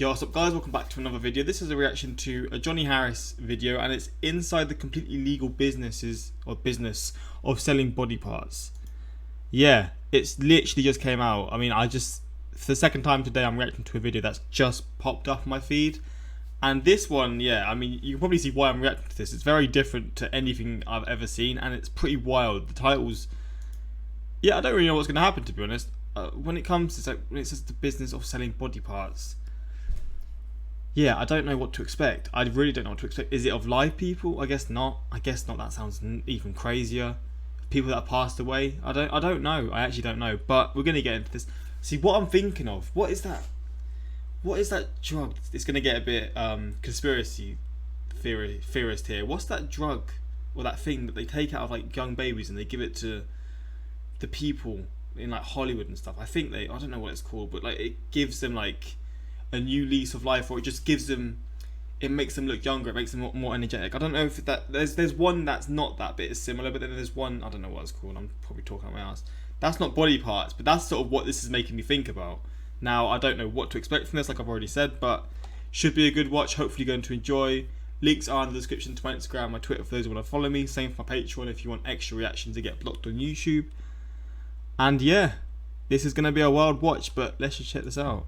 Yo, what's up guys, welcome back to another video. This is a reaction to a Johnny Harris video, and it's inside the completely legal business of selling body parts. Yeah, it's literally just came out. I mean, for the second time today I'm reacting to a video that's just popped up on my feed. And this one, yeah, I mean, you can probably see why I'm reacting to this. It's very different to anything I've ever seen, and it's pretty wild. The titles, yeah, I don't really know what's going to happen, to be honest. When it comes to, when it says the business of selling body parts, yeah, I don't know what to expect. I really don't know what to expect. Is it of live people? I guess not. That sounds even crazier. People that have passed away. I don't know. I actually don't know. But we're gonna get into this. See, what I'm thinking of. What is that? What is that drug? It's gonna get a bit conspiracy theorist here. What's that drug or that thing that they take out of like young babies and they give it to the people in like Hollywood and stuff? I don't know what it's called, but like it gives them like a new lease of life, or it just gives them, it makes them look younger, it makes them more energetic. I don't know if that, there's one that's not that bit is similar, but then there's one, I don't know what it's called, I'm probably talking out my ass. That's not body parts, but that's sort of what this is making me think about. Now, I don't know what to expect from this, like I've already said, but should be a good watch, hopefully going to enjoy. Links are in the description to my Instagram, my Twitter for those who want to follow me, same for my Patreon if you want extra reactions to get blocked on YouTube. And yeah, this is going to be a wild watch, but let's just check this out.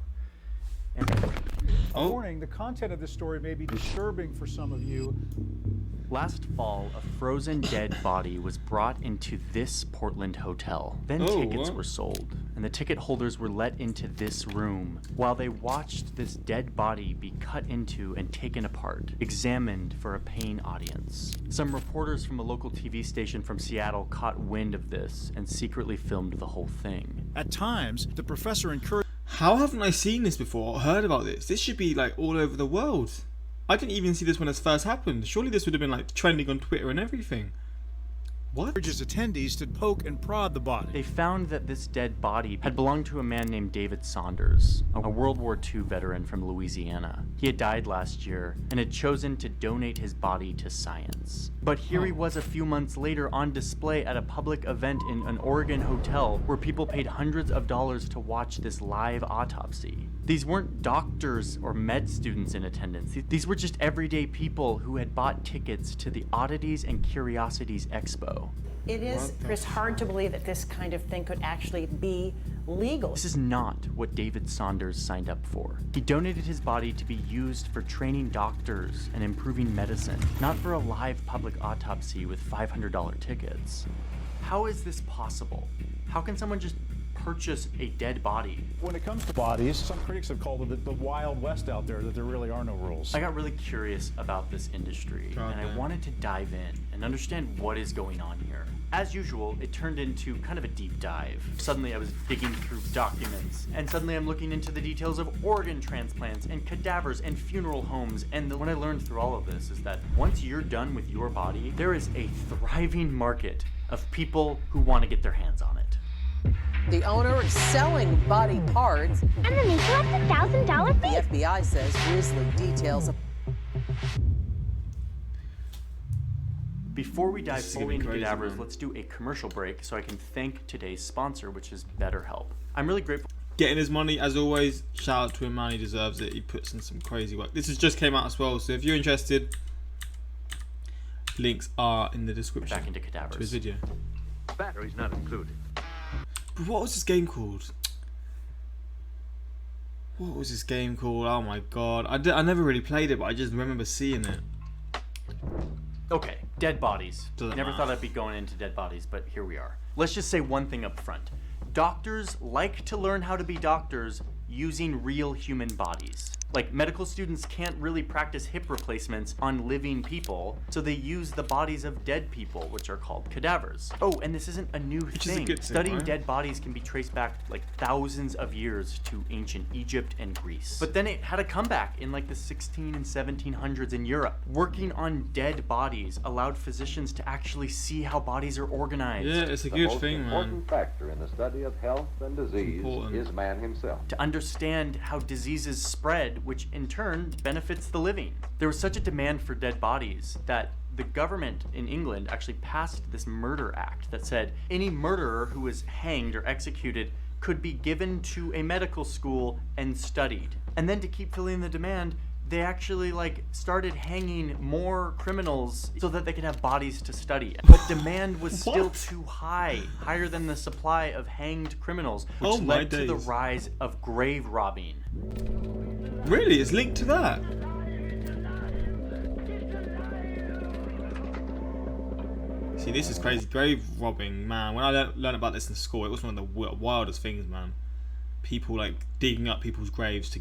Warning, the content of this story may be disturbing for some of you. Last fall, a frozen dead body was brought into this Portland hotel. Then tickets were sold, and the ticket holders were let into this room while they watched this dead body be cut into and taken apart, examined for a paying audience. Some reporters from a local TV station from Seattle caught wind of this and secretly filmed the whole thing. At times, the professor encouraged... How haven't I seen this before or heard about this? This should be like all over the world. I didn't even see this when it first happened. Surely this would have been like trending on Twitter and everything. What? Encourages attendees to poke and prod the body. They found that this dead body had belonged to a man named David Saunders, a World War II veteran from Louisiana. He had died last year and had chosen to donate his body to science. But here he was a few months later on display at a public event in an Oregon hotel where people paid hundreds of dollars to watch this live autopsy. These weren't doctors or med students in attendance. These were just everyday people who had bought tickets to the Oddities and Curiosities Expo. It is, Chris, hard to believe that this kind of thing could actually be legal. This is not what David Saunders signed up for. He donated his body to be used for training doctors and improving medicine, not for a live public autopsy with $500 tickets. How is this possible? How can someone just purchase a dead body? When it comes to bodies, some critics have called it the Wild West out there, that there really are no rules. I got really curious about this industry, and I wanted to dive in and understand what is going on here. As usual, it turned into kind of a deep dive. Suddenly I was digging through documents, and suddenly I'm looking into the details of organ transplants and cadavers and funeral homes. And what I learned through all of this is that once you're done with your body, there is a thriving market of people who want to get their hands on it. The owner is selling body parts. And then they collect $1,000 fee. The FBI says grisly details of... Before we dive fully into Cadavers, man. let's do a commercial break so I can thank today's sponsor, which is BetterHelp. I'm really grateful. Getting his money, as always. Shout out to him, man. He deserves it. He puts in some crazy work. This has just came out as well, so if you're interested, links are in the description. Back into Cadavers. To his video. Battery's not included. But what was this game called? What was this game called? Oh my god. I never really played it, but I just remember seeing it. Okay, dead bodies. Doesn't Never matter. thought I'd be going into dead bodies, but here we are. Let's just say one thing up front. Doctors like to learn how to be doctors using real human bodies. Like, medical students can't really practice hip replacements on living people, so they use the bodies of dead people, which are called cadavers. Oh, and this isn't a new thing. Studying dead bodies can be traced back like thousands of years to ancient Egypt and Greece. But then it had a comeback in like the 16 and 1700s in Europe. Working on dead bodies allowed physicians to actually see how bodies are organized. Yeah, it's a good thing, man. The most important factor in the study of health and disease is man himself. To understand how diseases spread, which in turn benefits the living. There was such a demand for dead bodies that the government in England actually passed this murder act that said any murderer who was hanged or executed could be given to a medical school and studied. And then to keep filling the demand, they actually like started hanging more criminals so that they could have bodies to study. But demand was still too high, higher than the supply of hanged criminals, which led to the rise of grave robbing. Really? It's linked to that? See, this is crazy. Grave robbing, man. When I learned about this in school, it was one of the wildest things, man. People like digging up people's graves to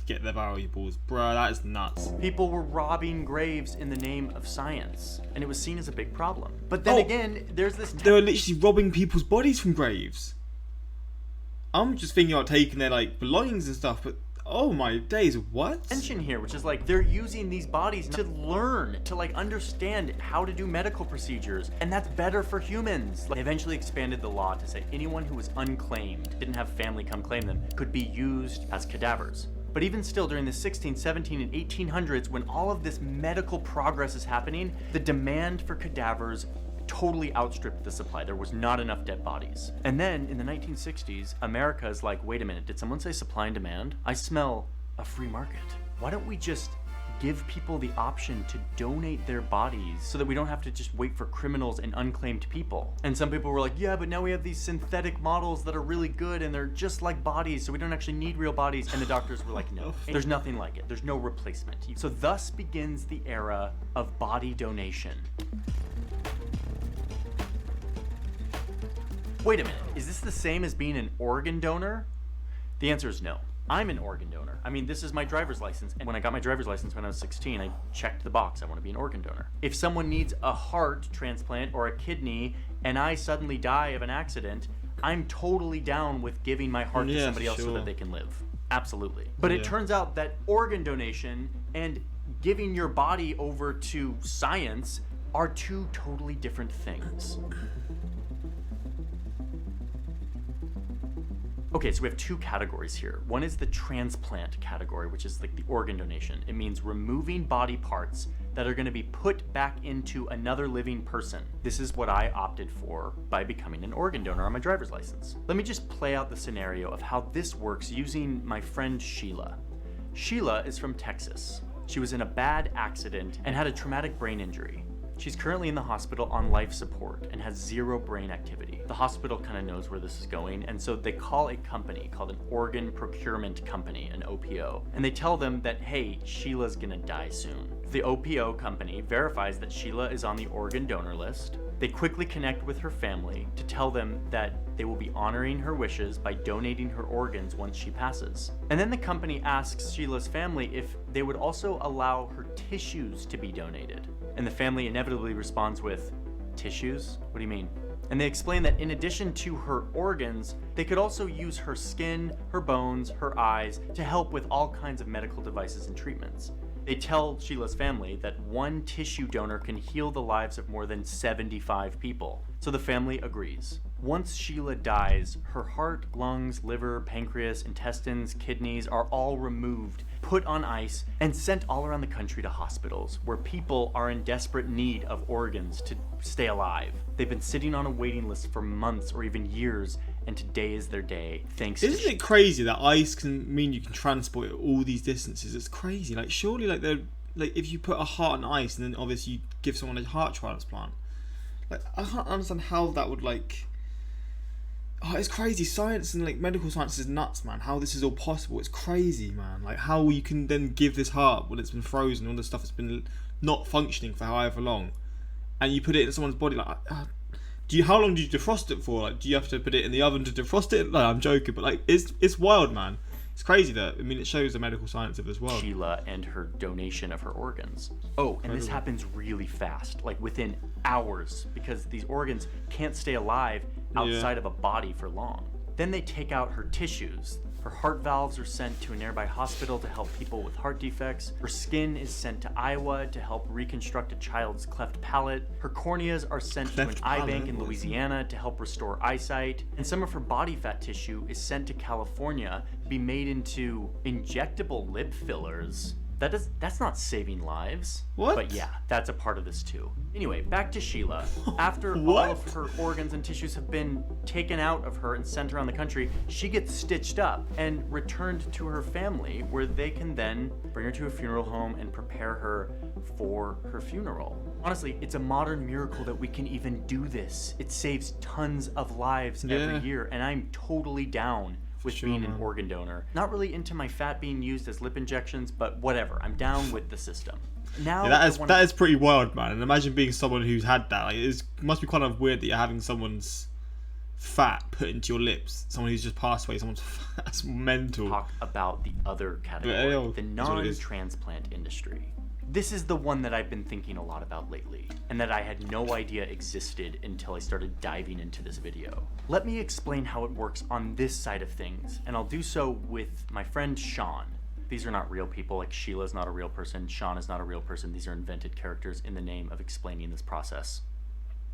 get their valuables. Bruh, that is nuts. People were robbing graves in the name of science, and it was seen as a big problem. But then again, there's this... They were literally robbing people's bodies from graves. I'm just thinking about taking their like belongings and stuff, but oh my days, what? Tension here, which is like they're using these bodies to learn, to like understand how to do medical procedures, and that's better for humans. They eventually expanded the law to say anyone who was unclaimed, didn't have family come claim them, could be used as cadavers. But even still, during the 16, 17, and 1800s, when all of this medical progress is happening, the demand for cadavers totally outstripped the supply. There was not enough dead bodies. And then in the 1960s, America is like, wait a minute, did someone say supply and demand? I smell a free market. Why don't we just give people the option to donate their bodies so that we don't have to just wait for criminals and unclaimed people? And some people were like, yeah, but now we have these synthetic models that are really good and they're just like bodies, so we don't actually need real bodies. And the doctors were like, no, there's nothing like it. There's no replacement. So thus begins the era of body donation. Wait a minute, is this the same as being an organ donor? The answer is no. I'm an organ donor. I mean, this is my driver's license. And when I got my driver's license when I was 16, I checked the box. I want to be an organ donor. If someone needs a heart transplant or a kidney and I suddenly die of an accident, I'm totally down with giving my heart to somebody else so that they can live. Absolutely. But it turns out that organ donation and giving your body over to science are two totally different things. Okay, so we have two categories here. One is the transplant category, which is like the organ donation. It means removing body parts that are going to be put back into another living person. This is what I opted for by becoming an organ donor on my driver's license. Let me just play out the scenario of how this works using my friend Sheila. Sheila is from Texas. She was in a bad accident and had a traumatic brain injury. She's currently in the hospital on life support and has zero brain activity. The hospital kind of knows where this is going, and so they call a company called an organ procurement company, an OPO, and they tell them that, hey, Sheila's gonna die soon. The OPO company verifies that Sheila is on the organ donor list. They quickly connect with her family to tell them that they will be honoring her wishes by donating her organs once she passes. And then the company asks Sheila's family if they would also allow her tissues to be donated. And the family inevitably responds with, tissues? What do you mean? And they explain that in addition to her organs, they could also use her skin, her bones, her eyes to help with all kinds of medical devices and treatments. They tell Sheila's family that one tissue donor can heal the lives of more than 75 people. So the family agrees. Once Sheila dies, her heart, lungs, liver, pancreas, intestines, kidneys are all removed, put on ice, and sent all around the country to hospitals where people are in desperate need of organs to stay alive. They've been sitting on a waiting list for months or even years, and today is their day, thanks to... Isn't it crazy that ice can mean you can transport it all these distances? It's crazy. Like, surely, like, they're... Like, if you put a heart on ice and then obviously you give someone a heart transplant, like, I can't understand how that would, like... Oh, it's crazy. Science and like medical science is nuts, man. How this is all possible. It's crazy, man. Like how you can then give this heart when it's been frozen, all the stuff that's been not functioning for however long, and you put it in someone's body. Like, how long do you defrost it for? Like, do you have to put it in the oven to defrost it? No, I'm joking, but like it's wild, man. It's crazy that, I mean, it shows the medical science of it as well. Sheila and her donation of her organs. Oh, and this happens really fast, like within hours, because these organs can't stay alive outside of a body for long. Then they take out her tissues. Her heart valves are sent to a nearby hospital to help people with heart defects. Her skin is sent to Iowa to help reconstruct a child's cleft palate. Her corneas are sent to an eye bank in Louisiana to help restore eyesight. And some of her body fat tissue is sent to California to be made into injectable lip fillers That's not saving lives. What? But yeah, that's a part of this too. Anyway, back to Sheila. After all What? of her organs and tissues have been taken out of her and sent around the country, she gets stitched up and returned to her family, where they can then bring her to a funeral home and prepare her for her funeral. Honestly, it's a modern miracle that we can even do this. It saves tons of lives Yeah. every year, and I'm totally down with Sure, being an man. organ donor. Not really into my fat being used as lip injections, but whatever. I'm down with the system. Now Yeah, I that wanna- is pretty wild, man. And imagine being someone who's had that. Like, it must be kind of weird that you're having someone's fat put into your lips. Someone who's just passed away. Someone's fat. That's mental. talk about the other category, Yeah, the that's what it is. non-transplant industry. This is the one that I've been thinking a lot about lately, and that I had no idea existed until I started diving into this video. Let me explain how it works on this side of things, and I'll do so with my friend Sean. These are not real people, like Sheila's not a real person, Sean is not a real person. These are invented characters in the name of explaining this process.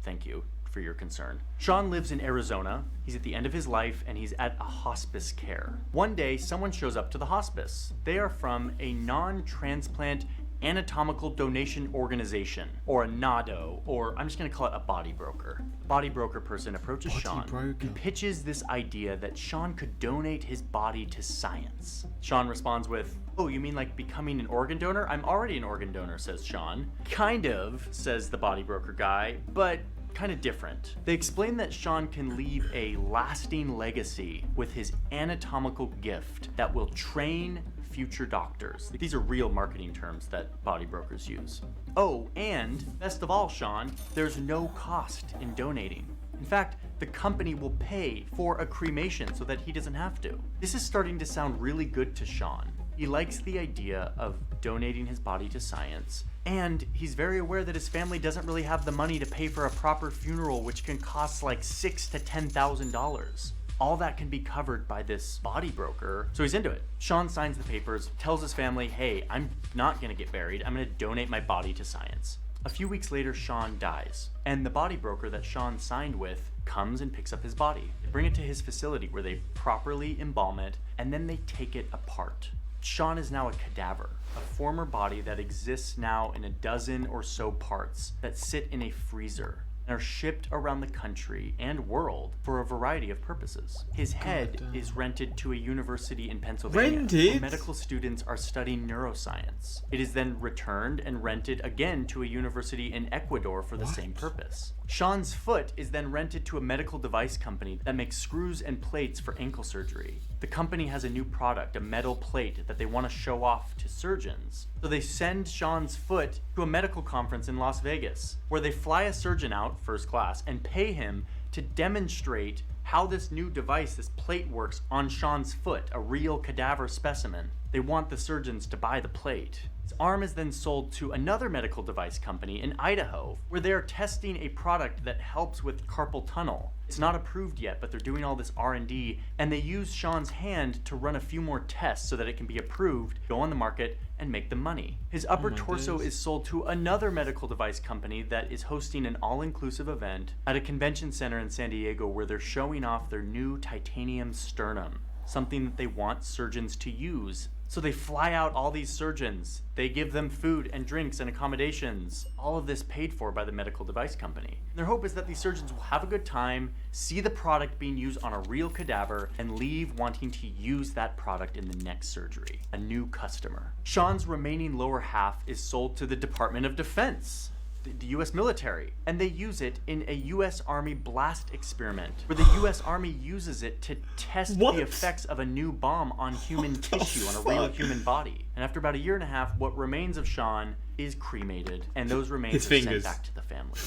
Thank you for your concern. Sean lives in Arizona. He's at the end of his life and he's at a hospice care. One day, someone shows up to the hospice. They are from a non-transplant anatomical donation organization, or a NADO, or I'm just gonna call it a body broker. Body broker person approaches Body Sean broker. and pitches this idea that Sean could donate his body to science. Sean responds with, "Oh, you mean like becoming an organ donor? I'm already an organ donor," says Sean. "Kind of," says the body broker guy, "but kind of different." They explain that Sean can leave a lasting legacy with his anatomical gift that will train future doctors. These are real marketing terms that body brokers use. Oh, and best of all, Sean, there's no cost in donating. In fact, the company will pay for a cremation so that he doesn't have to. This is starting to sound really good to Sean. He likes the idea of donating his body to science, and he's very aware that his family doesn't really have the money to pay for a proper funeral, which can cost like $6,000 to $10,000. All that can be covered by this body broker, so he's into it. Sean signs the papers, tells his family, "Hey, I'm not gonna get buried, I'm gonna donate my body to science." A few weeks later, Sean dies, and the body broker that Sean signed with comes and picks up his body. They bring it to his facility where they properly embalm it, and then they take it apart. Sean is now a cadaver, a former body that exists now in a dozen or so parts that sit in a freezer and are shipped around the country and world for a variety of purposes. His head is rented to a university in Pennsylvania where Rented? medical students are studying neuroscience. It is then returned and rented again to a university in Ecuador for the same purpose. Sean's foot is then rented to a medical device company that makes screws and plates for ankle surgery. The company has a new product, a metal plate, that they want to show off to surgeons. So they send Sean's foot to a medical conference in Las Vegas, where they fly a surgeon out, first class, and pay him to demonstrate how this new device, this plate, works on Sean's foot, a real cadaver specimen. They want the surgeons to buy the plate. His arm is then sold to another medical device company in Idaho, where they're testing a product that helps with carpal tunnel. It's not approved yet, but they're doing all this R&D, and they use Sean's hand to run a few more tests so that it can be approved, go on the market, and make them money. His upper torso is sold to another medical device company that is hosting an all-inclusive event at a convention center in San Diego where they're showing off their new titanium sternum, something that they want surgeons to use. So they fly out all these surgeons. They give them food and drinks and accommodations. All of this paid for by the medical device company. Their hope is that these surgeons will have a good time, see the product being used on a real cadaver, and leave wanting to use that product in the next surgery. A new customer. Sean's remaining lower half is sold to the Department of Defense, the US military, and they use it in a US Army blast experiment where the US Army uses it to test What? the effects of a new bomb on human tissue, on a real fuck? human body. And after about a year and a half, what remains of Sean is cremated, and those remains His are fingers. sent back to the family.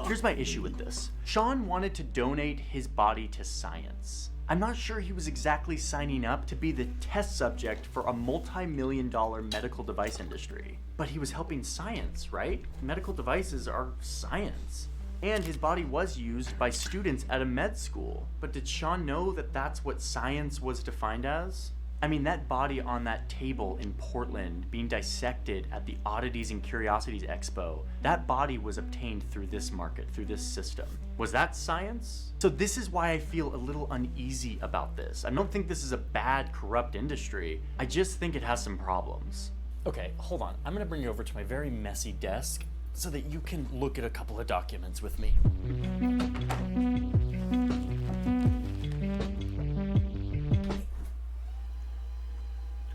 Here's my issue with this. Sean wanted to donate his body to science. I'm not sure he was exactly signing up to be the test subject for a multi-million-dollar medical device industry. But he was helping science, right? Medical devices are science. And his body was used by students at a med school. But did Sean know that that's what science was defined as? I mean, that body on that table in Portland being dissected at the Oddities and Curiosities Expo, that body was obtained through this market, through this system. Was that science? So this is why I feel a little uneasy about this. I don't think this is a bad, corrupt industry. I just think it has some problems. Okay, hold on. I'm gonna bring you over to my very messy desk so that you can look at a couple of documents with me.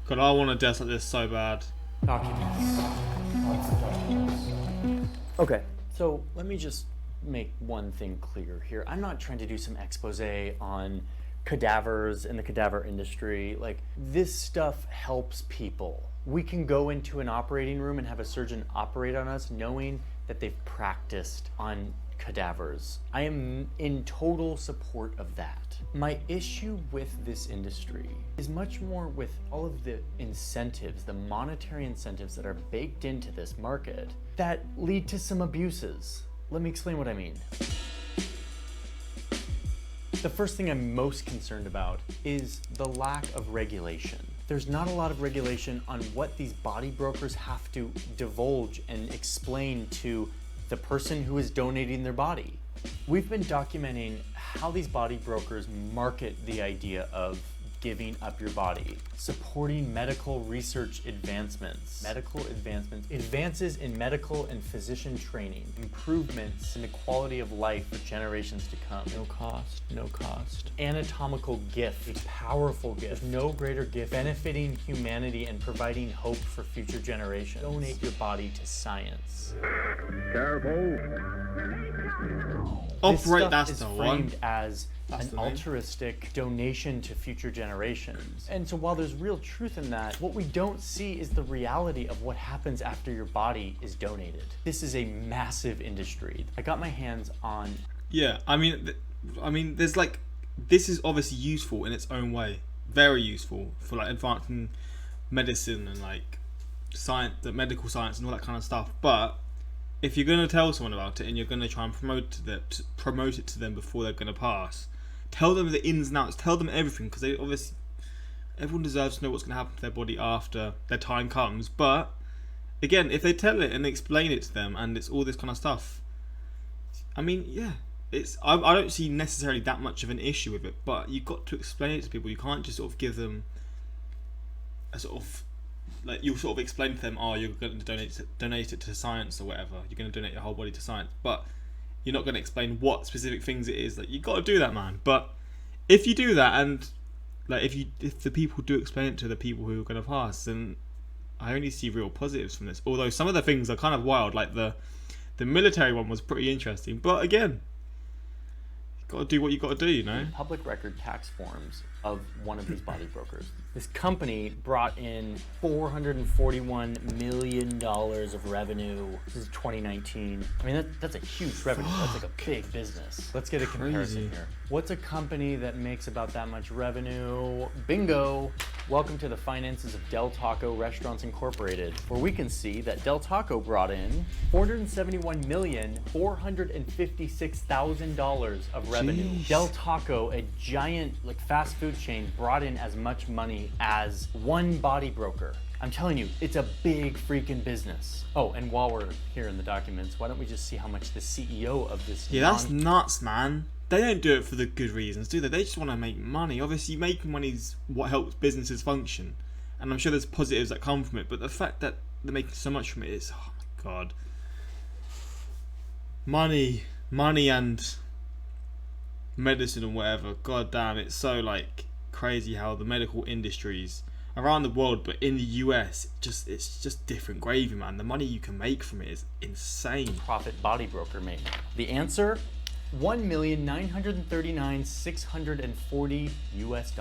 God, I want a desk like this so bad. Documents. Okay, so let me just make one thing clear here. I'm not trying to do some expose on cadavers and the cadaver industry. Like, this stuff helps people. We can go into an operating room and have a surgeon operate on us knowing that they've practiced on cadavers. I am in total support of that. My issue with this industry is much more with all of the incentives, the monetary incentives that are baked into this market that lead to some abuses. Let me explain what I mean. The first thing I'm most concerned about is the lack of regulation. There's not a lot of regulation on what these body brokers have to divulge and explain to the person who is donating their body. We've been documenting how these body brokers market the idea of giving up your body, supporting medical research advancements, advances in medical and physician training, improvements in the quality of life for generations to come. No cost. Anatomical gift, a powerful gift. There's no greater gift benefiting humanity and providing hope for future generations. Donate your body to science. Operate, that's is the framed one. as That's an the name. altruistic donation to future generations. And so while there's real truth in that, what we don't see is the reality of what happens after your body is donated. This is a massive industry. I got my hands on... Yeah, I mean, there's like, this is obviously useful in its own way. Very useful for like advancing medicine and like science, the medical science and all that kind of stuff. But if you're going to tell someone about it and you're going to try and promote it to them before they're going to pass, tell them the ins and outs, tell them everything, because they obviously, everyone deserves to know what's going to happen to their body after their time comes. But again, if they tell it and explain it to them and it's all this kind of stuff, I mean, yeah, I don't see necessarily that much of an issue with it, but you've got to explain it to people. You can't just sort of give them a sort of, like, you'll sort of explain to them, oh, you're going to donate it to science or whatever. You're going to donate your whole body to science, but you're not going to explain what specific things it is. Like, you've got to do that, man. But if you do that, and like if the people do explain it to the people who are going to pass, then I only see real positives from this. Although some of the things are kind of wild, like the military one was pretty interesting. But again, you've got to do what you got to do, you know. Public record tax forms of one of these body brokers. This company brought in $441 million of revenue. This is 2019. I mean, that's a huge revenue. That's like a big business. Let's get a comparison here. What's a company that makes about that much revenue? Bingo! Welcome to the finances of Del Taco Restaurants Incorporated, where we can see that Del Taco brought in $471,456,000 of revenue. Jeez. Del Taco, a giant like fast food chain, brought in as much money as one body broker. I'm telling you, it's a big freaking business. Oh, and while we're here in the documents, why don't we just see how much the CEO of this... Yeah, that's nuts, man. They don't do it for the good reasons, do they? They just want to make money. Obviously, making money is what helps businesses function. And I'm sure there's positives that come from it, but the fact that they're making so much from it is, oh my god. Money and medicine and whatever. God damn, it's so like crazy how the medical industries around the world, but in the US, it's just different gravy, man. The money you can make from it is insane. Profit body broker made? The answer? $1,939,640 US.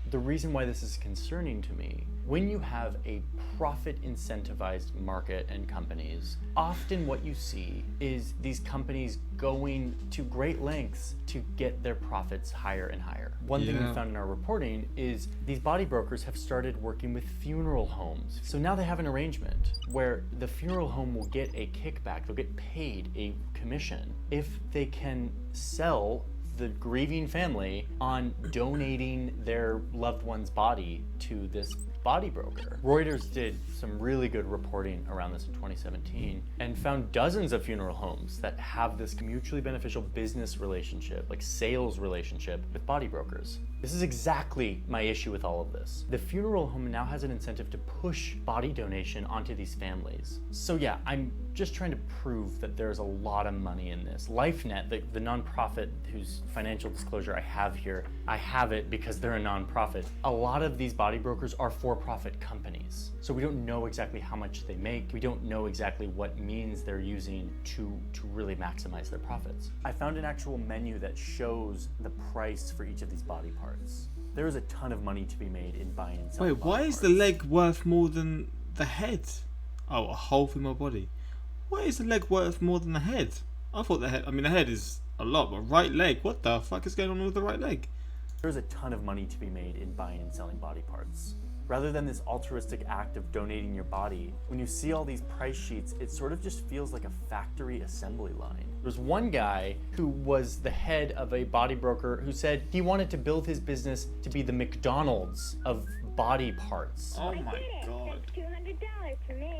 The reason why this is concerning to me, when you have a profit incentivized market and companies, often what you see is these companies going to great lengths to get their profits higher and higher. One thing we found in our reporting is these body brokers have started working with funeral homes. So now they have an arrangement where the funeral home will get a kickback, they'll get paid a commission if they can sell the grieving family on donating their loved one's body to this body broker. Reuters did some really good reporting around this in 2017 and found dozens of funeral homes that have this mutually beneficial business relationship, like sales relationship with body brokers. This is exactly my issue with all of this. The funeral home now has an incentive to push body donation onto these families. So yeah, I'm just trying to prove that there's a lot of money in this. LifeNet, the nonprofit whose financial disclosure I have here, I have it because they're a nonprofit. A lot of these body brokers are for-profit companies. So we don't know exactly how much they make. We don't know exactly what means they're using to really maximize their profits. I found an actual menu that shows the price for each of these body parts. There is a ton of money to be made in buying and selling. Wait, why body is the parts. leg worth more than the head? Oh, a whole female body. Why is the leg worth more than the head? I thought the head, I mean the head is a lot, but right leg, what the fuck is going on with the right leg? There's a ton of money to be made in buying and selling body parts. Rather than this altruistic act of donating your body, when you see all these price sheets, it sort of just feels like a factory assembly line. There's one guy who was the head of a body broker who said he wanted to build his business to be the McDonald's of body parts. Oh my god. $200 for me.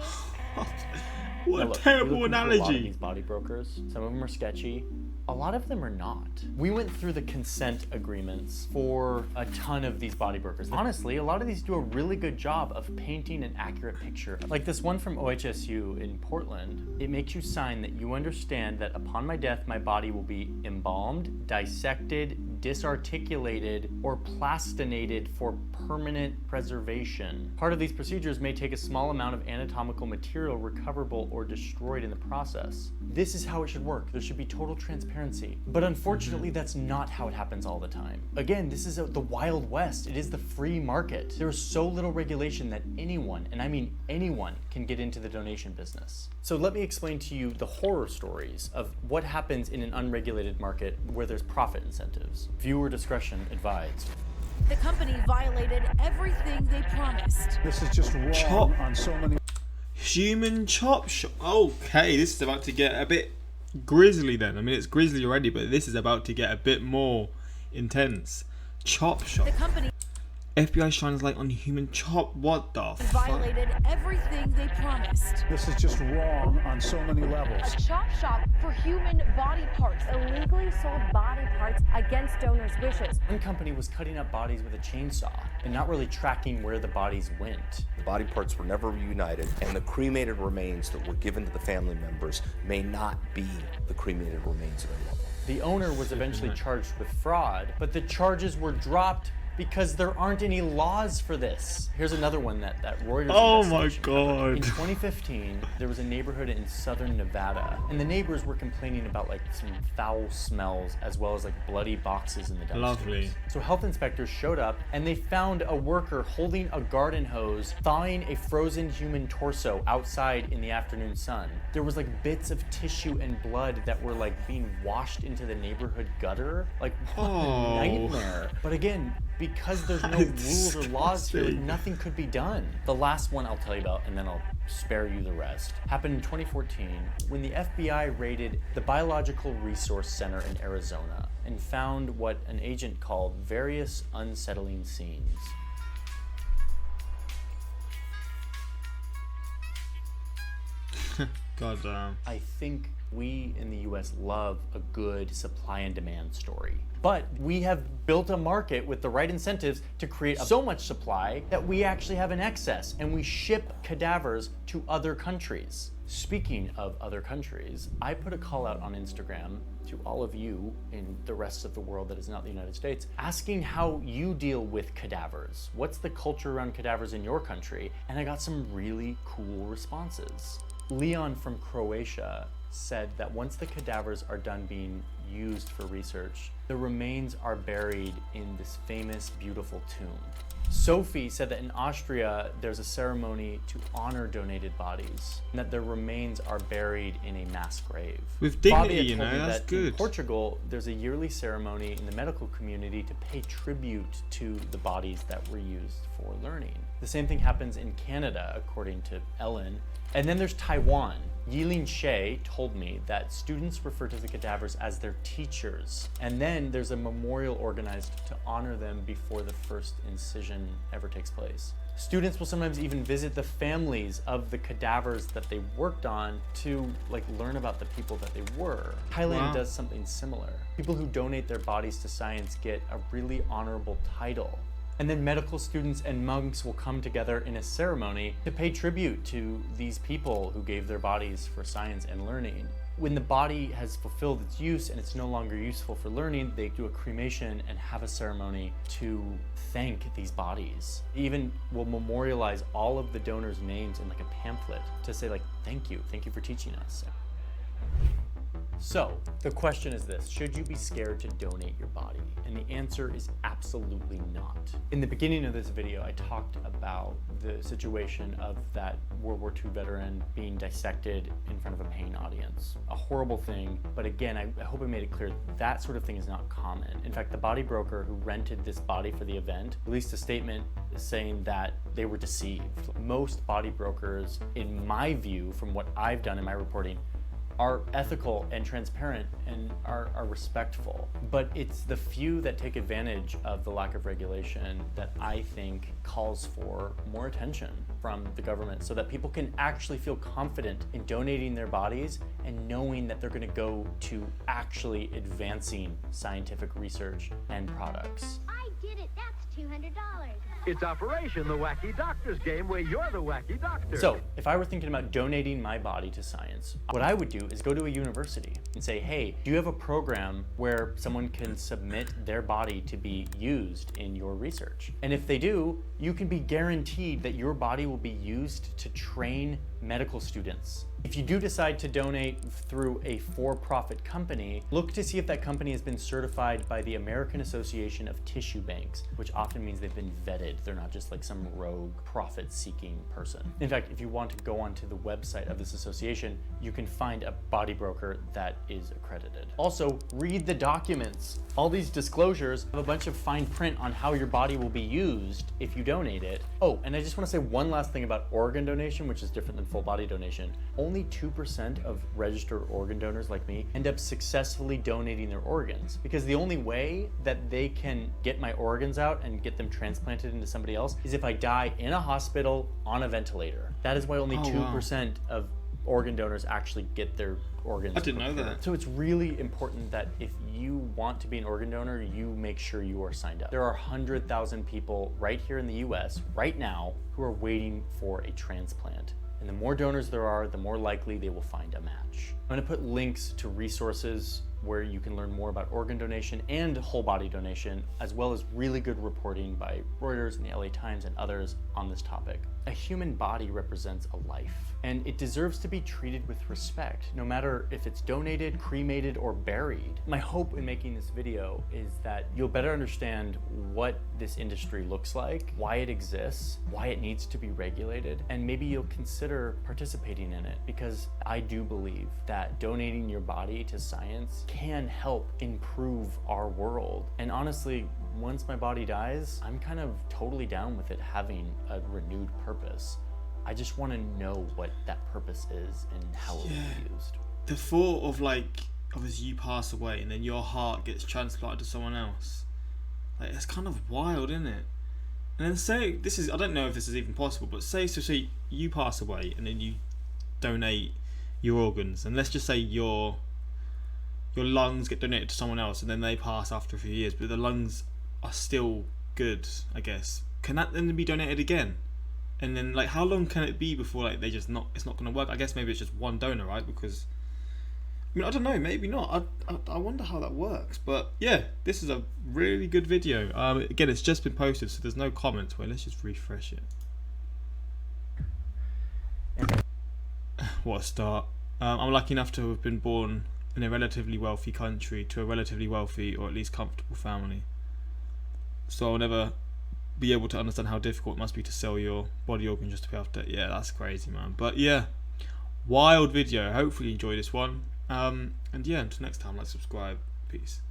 What Now a look, terrible you look into a lot of analogy. these body brokers, some of them are sketchy. A lot of them are not. We went through the consent agreements for a ton of these body brokers. Honestly, a lot of these do a really good job of painting an accurate picture. Like this one from OHSU in Portland, it makes you sign that you understand that upon my death, my body will be embalmed, dissected, disarticulated, or plastinated for permanent preservation. Part of these procedures may take a small amount of anatomical material recoverable or destroyed in the process. This is how it should work. There should be total transparency. But unfortunately, that's not how it happens all the time. Again, this is the Wild West. It is the free market. There is so little regulation that anyone, and I mean anyone, can get into the donation business. So let me explain to you the horror stories of what happens in an unregulated market where there's profit incentives. Viewer discretion advised. The company violated everything they promised. This is just wrong Chop. on so many. Human chop shop. Okay, this is about to get a bit grisly then. I mean, it's grisly already, but this is about to get a bit more intense. Chop shop. The company FBI shines light on human chop. What the fuck? violated everything they promised. This is just wrong on so many levels. A chop shop for human body parts. Illegally sold body parts against donors' wishes. One company was cutting up bodies with a chainsaw and not really tracking where the bodies went. The body parts were never reunited, and the cremated remains that were given to the family members may not be the cremated remains of their loved one. The owner was eventually charged with fraud, but the charges were dropped because there aren't any laws for this. Here's another one that Reuters Oh my investigation god. In 2015, there was a neighborhood in southern Nevada, and the neighbors were complaining about like some foul smells as well as like bloody boxes in the dumpsters. Lovely. So health inspectors showed up and they found a worker holding a garden hose, thawing a frozen human torso outside in the afternoon sun. There was like bits of tissue and blood that were like being washed into the neighborhood gutter. Like what a nightmare. But again, because there's no rules or laws here, disgusting. nothing could be done. The last one I'll tell you about, and then I'll spare you the rest, happened in 2014 when the FBI raided the Biological Resource Center in Arizona and found what an agent called various unsettling scenes. God damn. I think we in the US love a good supply and demand story. But we have built a market with the right incentives to create so much supply that we actually have an excess and we ship cadavers to other countries. Speaking of other countries, I put a call out on Instagram to all of you in the rest of the world that is not the United States, asking how you deal with cadavers. What's the culture around cadavers in your country? And I got some really cool responses. Leon from Croatia said that once the cadavers are done being used for research, the remains are buried in this famous, beautiful tomb. Sophie said that in Austria, there's a ceremony to honor donated bodies, and that their remains are buried in a mass grave. With dignity, Fabia you told know, me that's that good. in Portugal, there's a yearly ceremony in the medical community to pay tribute to the bodies that were used for learning. The same thing happens in Canada, according to Ellen. And then there's Taiwan. Yilin She told me that students refer to the cadavers as their teachers. And then there's a memorial organized to honor them before the first incision ever takes place. Students will sometimes even visit the families of the cadavers that they worked on to like learn about the people that they were. Thailand does something similar. People who donate their bodies to science get a really honorable title. And then medical students and monks will come together in a ceremony to pay tribute to these people who gave their bodies for science and learning. When the body has fulfilled its use and it's no longer useful for learning, they do a cremation and have a ceremony to thank these bodies. They even will memorialize all of the donors' names in like a pamphlet to say like, thank you for teaching us. So, the question is this: should you be scared to donate your body? And the answer is absolutely not. In the beginning of this video, I talked about the situation of that World War II veteran being dissected in front of a paying audience. A horrible thing, but again, I hope I made it clear that sort of thing is not common. In fact, the body broker who rented this body for the event released a statement saying that they were deceived. Most body brokers, in my view, from what I've done in my reporting, are ethical and transparent and are respectful. But it's the few that take advantage of the lack of regulation that I think calls for more attention from the government so that people can actually feel confident in donating their bodies and knowing that they're gonna go to actually advancing scientific research and products. I did it. That's $200. It's Operation the Wacky Doctor's Game, where you're the wacky doctor. So, if I were thinking about donating my body to science, what I would do is go to a university and say, hey, do you have a program where someone can submit their body to be used in your research? And if they do, you can be guaranteed that your body will be used to train medical students. If you do decide to donate through a for-profit company, look to see if that company has been certified by the American Association of Tissue Banks, which often means they've been vetted. They're not just like some rogue profit-seeking person. In fact, if you want to go onto the website of this association, you can find a body broker that is accredited. Also, read the documents. All these disclosures have a bunch of fine print on how your body will be used if you donate it. Oh, and I just want to say one last thing about organ donation, which is different than full body donation. Only 2% of registered organ donors like me end up successfully donating their organs, because the only way that they can get my organs out and get them transplanted into somebody else is if I die in a hospital on a ventilator. That is why only 2% of organ donors actually get their organs. I didn't know that. So it's really important that if you want to be an organ donor, you make sure you are signed up. There are 100,000 people right here in the US right now who are waiting for a transplant. And the more donors there are, the more likely they will find a match. I'm gonna put links to resources where you can learn more about organ donation and whole body donation, as well as really good reporting by Reuters and the LA Times and others on this topic. A human body represents a life, and it deserves to be treated with respect, no matter if it's donated, cremated, or buried. My hope in making this video is that you'll better understand what this industry looks like, why it exists, why it needs to be regulated, and maybe you'll consider participating in it, because I do believe that donating your body to science can help improve our world. And honestly, once my body dies, I'm kind of totally down with it having a renewed purpose. I just want to know what that purpose is and how it will be used. The thought of like, obviously you pass away and then your heart gets transplanted to someone else. Like, it's kind of wild, isn't it? And then say, this is, I don't know if this is even possible, but say you pass away and then you donate your organs, and let's just say your lungs get donated to someone else and then they pass after a few years, but the lungs are still good, I guess. Can that then be donated again? And then like, how long can it be before like it's not going to work? I guess maybe it's just one donor, right? Because I mean, I don't know, maybe not. I wonder how that works. But yeah, this is a really good video. Again, it's just been posted, so there's no comments. Well, let's just refresh it. What a start. I'm lucky enough to have been born in a relatively wealthy country to a relatively wealthy, or at least comfortable family. So I'll never be able to understand how difficult it must be to sell your body organ just to be able to. Yeah, that's crazy, man. But yeah, wild video. Hopefully you enjoy this one. And yeah, until next time, like, subscribe. Peace.